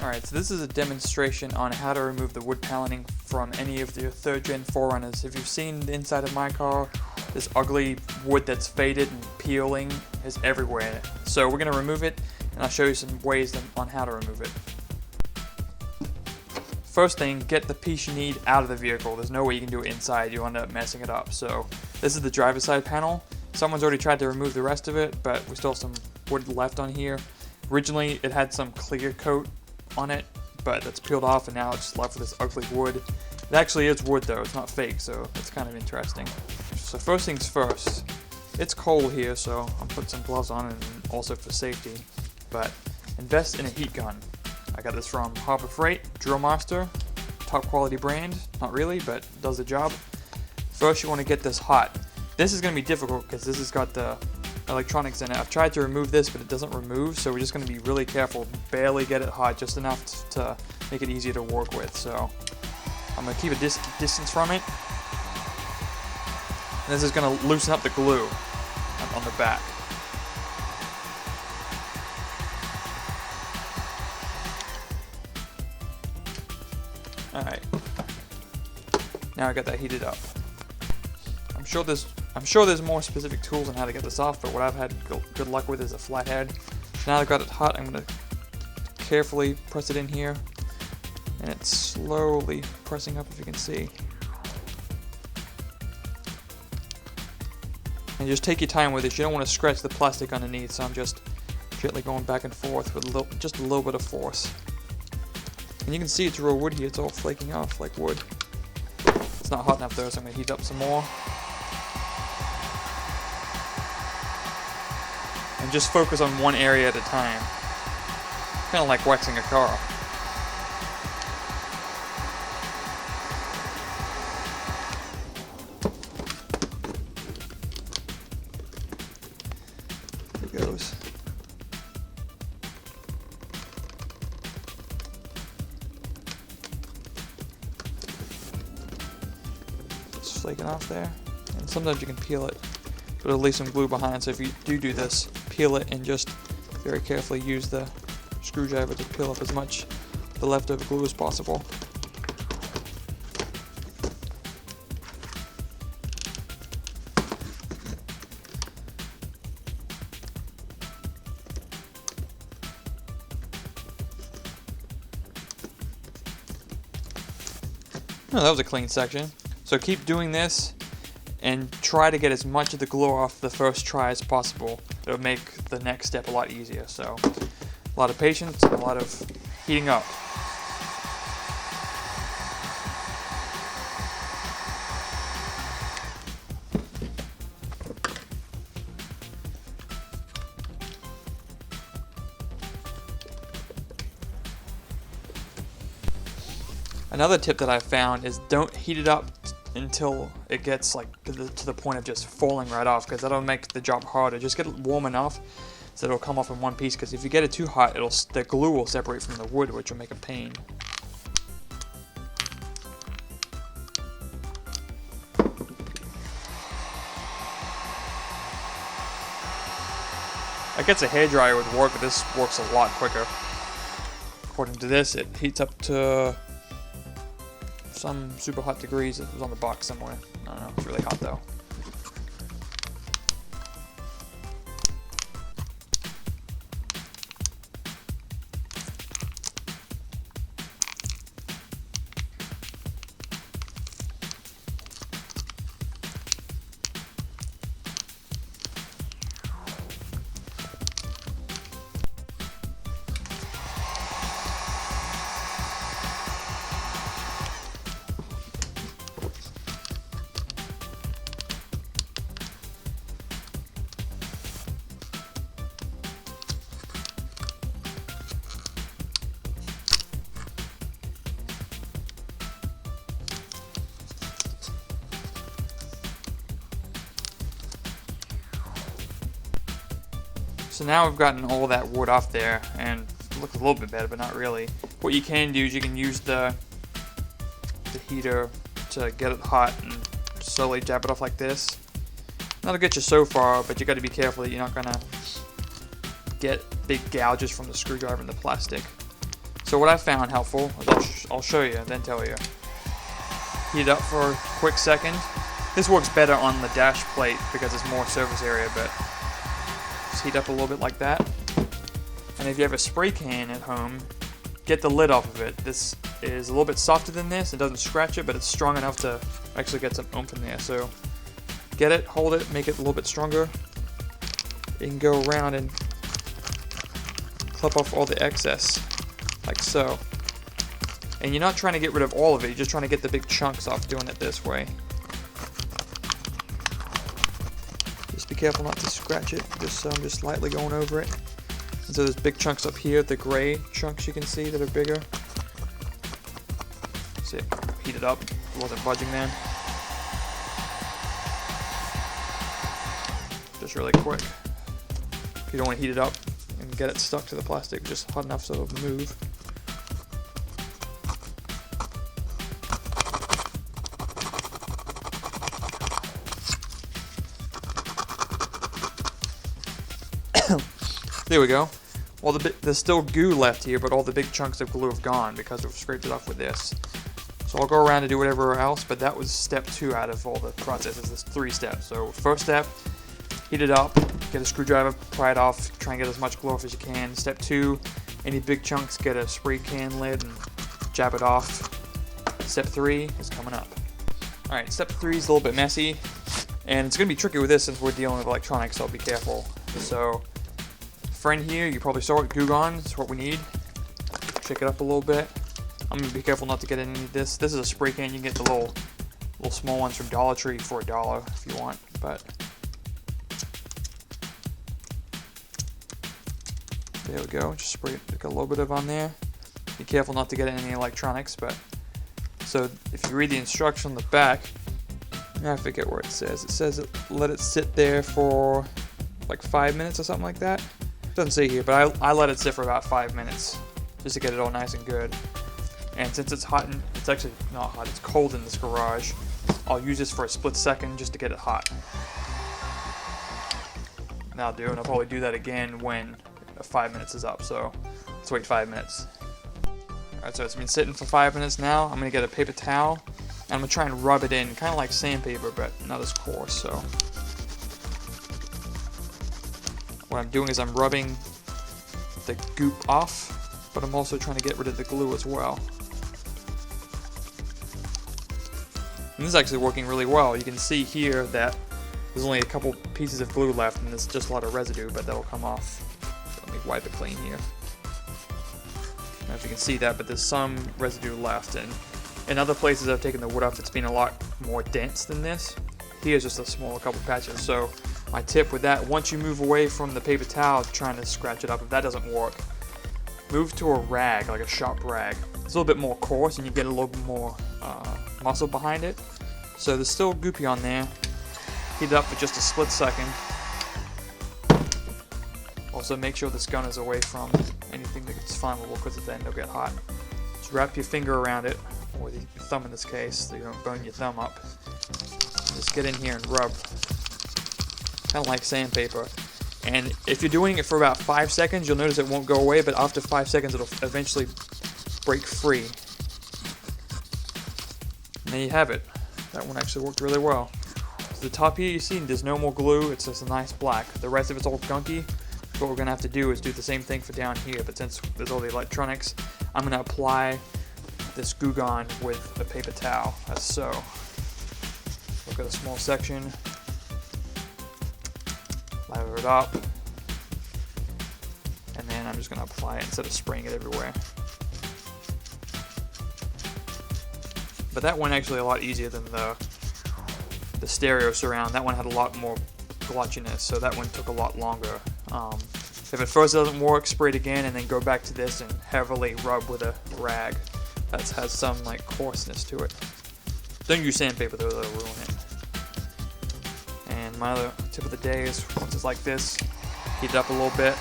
Alright, so this is a demonstration on how to remove the wood paneling from any of your 3rd gen 4Runners. If you've seen the inside of my car, this ugly wood that's faded and peeling is everywhere. So we're going to remove it, and I'll show you some ways on how to remove it. First thing, get the piece you need out of the vehicle. There's no way you can do it inside, you'll end up messing it up. So this is the driver's side panel. Someone's already tried to remove the rest of it, but we still have some wood left on here. Originally it had some clear coat on it, but that's peeled off and now it's just left with this ugly wood. It actually is wood though, it's not fake, so that's kind of interesting. So first things first, it's cold here, so I'll put some gloves on and also for safety, but invest in a heat gun. I got this from Harbor Freight, Drill Master, top quality brand, not really, but does the job. First you want to get this hot. This is going to be difficult because this has got the electronics in it. I've tried to remove this, but it doesn't remove, so we're just going to be really careful. Barely get it hot, just enough to make it easier to work with. So I'm going to keep a distance from it. And this is going to loosen up the glue on the back. Alright. Now I got that heated up. I'm sure there's more specific tools on how to get this off, but what I've had good luck with is a flathead. So now I've got it hot, I'm going to carefully press it in here, and it's slowly pressing up, if you can see. And just take your time with it. You don't want to scratch the plastic underneath, so I'm just gently going back and forth with just a little bit of force. And you can see it's real wood here, it's all flaking off like wood. It's not hot enough though, so I'm going to heat up some more. And just focus on one area at a time. Kind of like waxing a car. There it goes. It's flaking off there. And sometimes you can peel it, but it'll leave some glue behind, so if you do this, peel it and just very carefully use the screwdriver to peel up as much of the leftover glue as possible. Oh, that was a clean section. So keep doing this and try to get as much of the glue off the first try as possible. It'll make the next step a lot easier. So a lot of patience and a lot of heating up. Another tip that I found is don't heat it up until it gets like to the point of just falling right off, because that'll make the job harder. Just get it warm enough so it'll come off in one piece, because if you get it too hot, the glue will separate from the wood, which will make a pain. I guess a hairdryer would work, but this works a lot quicker. According to this, it heats up to some super hot degrees. It was on the box somewhere. I don't know, it's really hot though. So now we've gotten all that wood off there, and it looks a little bit better, but not really. What you can do is you can use the heater to get it hot and slowly jab it off like this. That'll get you so far, but you got to be careful that you're not gonna get big gouges from the screwdriver in the plastic. So what I found helpful is I'll show you and then tell you. Heat it up for a quick second. This works better on the dash plate because it's more surface area, but just heat up a little bit like that. And if you have a spray can at home, get the lid off of it. This is a little bit softer than this. It doesn't scratch it, but it's strong enough to actually get some oomph in there. So get it, hold it, make it a little bit stronger. You can go around and clip off all the excess, like so. And you're not trying to get rid of all of it, you're just trying to get the big chunks off doing it this way. Just be careful not to scratch it, just lightly going over it. And so there's big chunks up here, the gray chunks you can see that are bigger. See it, heat it up, it wasn't budging then. Just really quick. If you don't want to heat it up and get it stuck to the plastic, just hot enough so it'll move. There we go. Well, there's still goo left here, but all the big chunks of glue have gone because we've scraped it off with this. So I'll go around and do whatever else, but that was step 2 out of all the processes. There's 3 steps. So first step, heat it up, get a screwdriver, pry it off, try and get as much glue off as you can. Step 2, any big chunks, get a spray can lid and jab it off. Step 3 is coming up. Alright, step 3 is a little bit messy, and it's going to be tricky with this since we're dealing with electronics, so I'll be careful. So, friend here, you probably saw it, Goo Gone, that's what we need. Shake it up a little bit. I'm going to be careful not to get any of this. This is a spray can, you can get the little small ones from Dollar Tree for $1 if you want, but there we go, just spray it, a little bit of on there. Be careful not to get any electronics, but so if you read the instruction on the back, I forget where it says let it sit there for like 5 minutes or something like that. It doesn't say here, but I let it sit for about 5 minutes just to get it all nice and good. And since it's hot, and it's actually not hot, it's cold in this garage, I'll use this for a split second just to get it hot. And that'll do, and I'll probably do that again when 5 minutes is up, so let's wait 5 minutes. Alright, so it's been sitting for 5 minutes now. I'm going to get a paper towel, and I'm going to try and rub it in, kind of like sandpaper, but not as coarse, so what I'm doing is I'm rubbing the goop off, but I'm also trying to get rid of the glue as well. And this is actually working really well. You can see here that there's only a couple pieces of glue left, and there's just a lot of residue, but that'll come off. So let me wipe it clean here. I don't know if you can see that, but there's some residue left, and in other places I've taken the wood off, it's been a lot more dense than this. Here's just a small couple patches. So my tip with that, once you move away from the paper towel trying to scratch it up, if that doesn't work, move to a rag, like a sharp rag. It's a little bit more coarse and you get a little bit more muscle behind it. So there's still goopy on there. Heat it up for just a split second. Also make sure this gun is away from anything that's flammable because then it'll get hot. Just wrap your finger around it, or your thumb in this case, so you don't burn your thumb up. Just get in here and rub. Kind of like sandpaper. And if you're doing it for about 5 seconds, you'll notice it won't go away, but after 5 seconds it'll eventually break free. And there you have it. That one actually worked really well. So the top here you see there's no more glue, it's just a nice black. The rest of it's all gunky. What we're going to have to do is do the same thing for down here, but since there's all the electronics, I'm going to apply this Goo Gone with a paper towel, as so. Look at a small section, lather it up, and then I'm just going to apply it instead of spraying it everywhere. But that one actually a lot easier than the stereo surround. That one had a lot more glotchiness, so that one took a lot longer. If at first it doesn't work, spray it again and then go back to this and heavily rub with a rag. That has some like coarseness to it. Don't use sandpaper though, that'll ruin it. And my other tip of the day is once it's like this, Heat it up a little bit.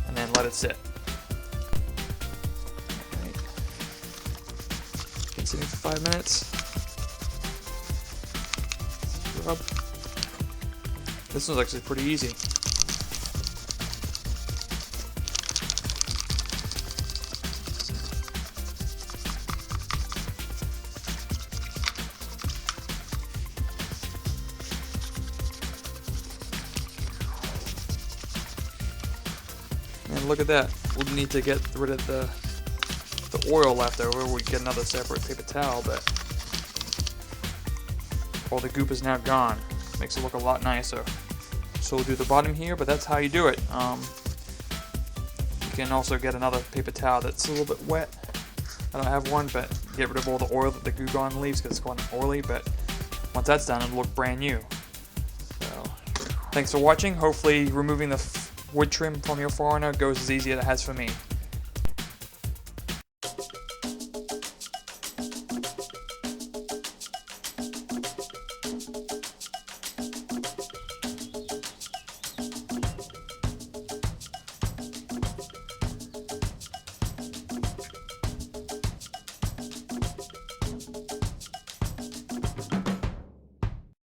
And then let it sit. Right. Been sitting for 5 minutes. Rub. This one's actually pretty easy. And look at that. We'll need to get rid of the oil left over. We get another separate paper towel, but all the goop is now gone. Makes it look a lot nicer. So we'll do the bottom here, but that's how you do it. You can also get another paper towel that's a little bit wet. I don't have one, but get rid of all the oil that the Goo Gone leaves because it's quite oily, but once that's done, it'll look brand new. So, thanks for watching. Hopefully removing the wood trim from your 4Runner goes as easy as it has for me.